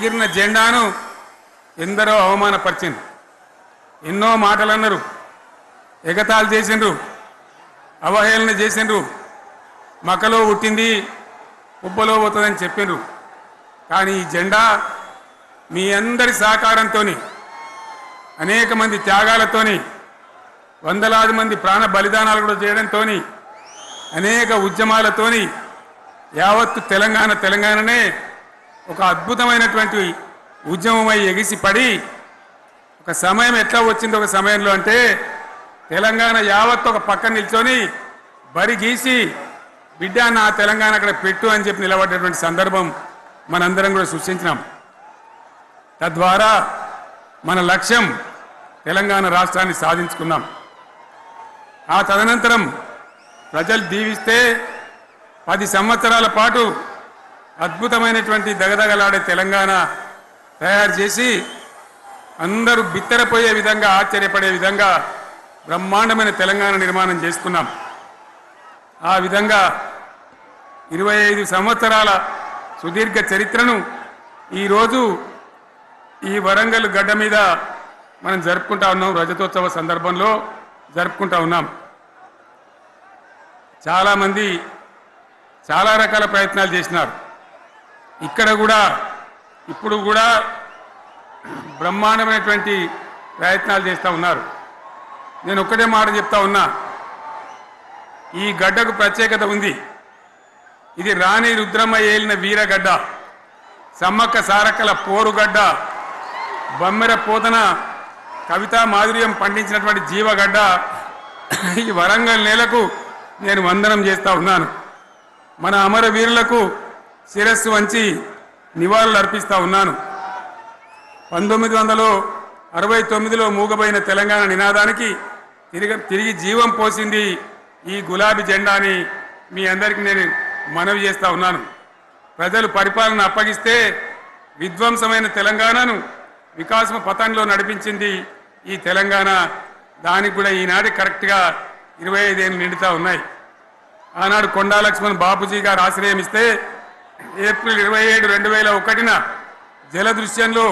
ఎగిరిన జెండాను ఎందరో అవమానపరిచిండ్రు, ఎన్నో మాటలు అన్నారు, ఎగతాళి చేసిండ్రు, అవహేళన చేసిండ్రు. మకలో పుట్టింది ఉబ్బలో పోతుందని చెప్పిండ్రు. కానీ ఈ జెండా మీ అందరి సహకారంతో, అనేక మంది త్యాగాలతోని, వందలాది మంది ప్రాణ బలిదానాలు కూడా చేయడంతో, అనేక ఉద్యమాలతోని యావత్తు తెలంగాణనే ఒక అద్భుతమైనటువంటి ఉద్యమమై ఎగిసిపడి ఒక సమయం ఎట్లా వచ్చింది, ఒక సమయంలో అంటే తెలంగాణ యావత్తు ఒక పక్కన నిల్చొని బరి గీసి బిడ్డ నా తెలంగాణ అక్కడ పెట్టు అని చెప్పి నిలబడ్డటువంటి సందర్భం మనందరం కూడా సృష్టించినాం. తద్వారా మన లక్ష్యం తెలంగాణ రాష్ట్రాన్ని సాధించుకున్నాం. ఆ తదనంతరం ప్రజలు దీవిస్తే 10 సంవత్సరాల పాటు అద్భుతమైనటువంటి దగదగలాడే తెలంగాణ తయారు చేసి అందరూ బిత్తరపోయే విధంగా, ఆశ్చర్యపడే విధంగా బ్రహ్మాండమైన తెలంగాణ నిర్మాణం చేసుకున్నాం. ఆ విధంగా 25 సంవత్సరాల సుదీర్ఘ చరిత్రను ఈరోజు ఈ వరంగల్ గడ్డ మీద మనం జరుపుకుంటా ఉన్నాం. రజతోత్సవ సందర్భంలో జరుపుకుంటా ఉన్నాం. చాలామంది చాలా రకాల ప్రయత్నాలు చేసినారు. ఇక్కడ కూడా ఇప్పుడు కూడా బ్రహ్మాండమైనటువంటి ప్రయత్నాలు చేస్తూ ఉన్నారు. నేను ఒక్కటే మాట చెప్తా ఉన్నా, ఈ గడ్డకు ప్రత్యేకత ఉంది. ఇది రాణి రుద్రమ్మ ఏలిన వీరగడ్డ, సమ్మక్క సారక్కల పోరుగడ్డ, బమ్మెర పోతన కవితా మాధుర్యం పండించినటువంటి జీవగడ్డ. ఈ వరంగల్ నేలకు నేను వందనం చేస్తూ ఉన్నాను. మన అమరవీరులకు శిరస్సు వంచి నివాళులు అర్పిస్తూ ఉన్నాను. 1969లో మూగబోయిన తెలంగాణ నినాదానికి తిరిగి జీవం పోసింది ఈ గులాబీ జెండా అని మీ అందరికీ నేను మనవి చేస్తూ ఉన్నాను. ప్రజలు పరిపాలన అప్పగిస్తే విధ్వంసమైన తెలంగాణను వికాసం పథంలో నడిపించింది ఈ తెలంగాణ. దానికి కూడా ఈనాటి కరెక్ట్గా 25 ఏళ్ళు నిండుతూ ఉన్నాయి. ఆనాడు కొండా లక్ష్మణ్ బాపూజీ గారు ఆశ్రయం ఇస్తే ఏప్రిల్ 27, 2001 జలదృశ్యంలో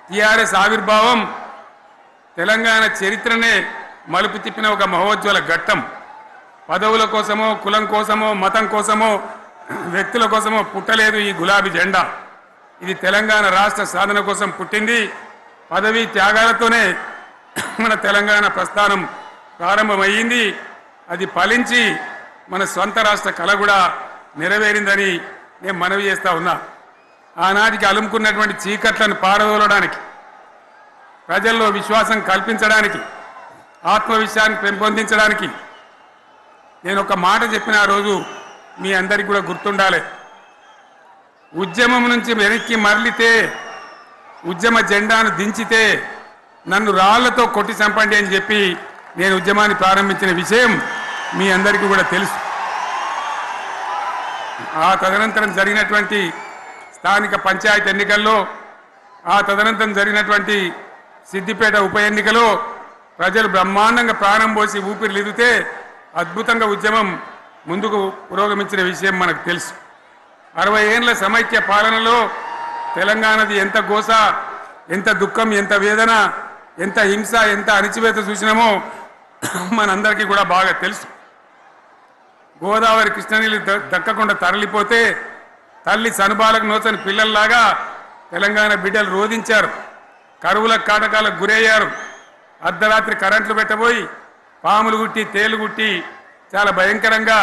టీఆర్ఎస్ ఆవిర్భావం తెలంగాణ చరిత్రనే మలుపు తిప్పిన ఒక మహోజ్వల ఘట్టం. పదవుల కోసమో, కులం కోసమో, మతం కోసమో, వ్యక్తుల కోసమో పుట్టలేదు ఈ గులాబీ జెండా. ఇది తెలంగాణ రాష్ట్ర సాధన కోసం పుట్టింది. పదవీ త్యాగాలతోనే మన తెలంగాణ ప్రస్థానం ప్రారంభమయ్యింది. అది ఫలించి మన స్వంత రాష్ట్ర కళ కూడా నెరవేరిందని నేను మనవి చేస్తూ ఉన్నా. ఆనాటికి అలుముకున్నటువంటి చీకట్లను పారదోలడానికి, ప్రజల్లో విశ్వాసం కల్పించడానికి, ఆత్మవిశ్వాసాన్ని పెంపొందించడానికి నేను ఒక మాట చెప్పిన ఆ రోజు మీ అందరికీ కూడా గుర్తుండాలి. ఉద్యమం నుంచి వెనక్కి మరలితే, ఉద్యమ జెండాను దించితే నన్ను రాళ్లతో కొట్టి చంపండి అని చెప్పి నేను ఉద్యమాన్ని ప్రారంభించిన విషయం మీ అందరికీ కూడా తెలుసు. ఆ తదనంతరం జరిగినటువంటి స్థానిక పంచాయతీ ఎన్నికల్లో, ఆ తదనంతరం జరిగినటువంటి సిద్దిపేట ఉప ఎన్నికలో ప్రజలు బ్రహ్మాండంగా ప్రాణం పోసి ఊపిరిలిదితే అద్భుతంగా ఉద్యమం ముందుకు పురోగమించిన విషయం మనకు తెలుసు. 60 ఏళ్ల సమైక్య పాలనలో తెలంగాణది ఎంత గోస, ఎంత దుఃఖం, ఎంత వేదన, ఎంత హింస, ఎంత అణిచివేత చూసినామో మనందరికీ కూడా బాగా తెలుసు. గోదావరి కృష్ణనీళ్ళు దక్కకుండా తరలిపోతే తల్లి సనుబాలకు నోచని పిల్లల్లాగా తెలంగాణ బిడ్డలు రోధించారు. కరువుల కాటకాలకు గురయ్యారు. అర్ధరాత్రి కరెంట్లు పెట్టబోయి పాములు గుట్టి, తేలు గుట్టి చాలా భయంకరంగా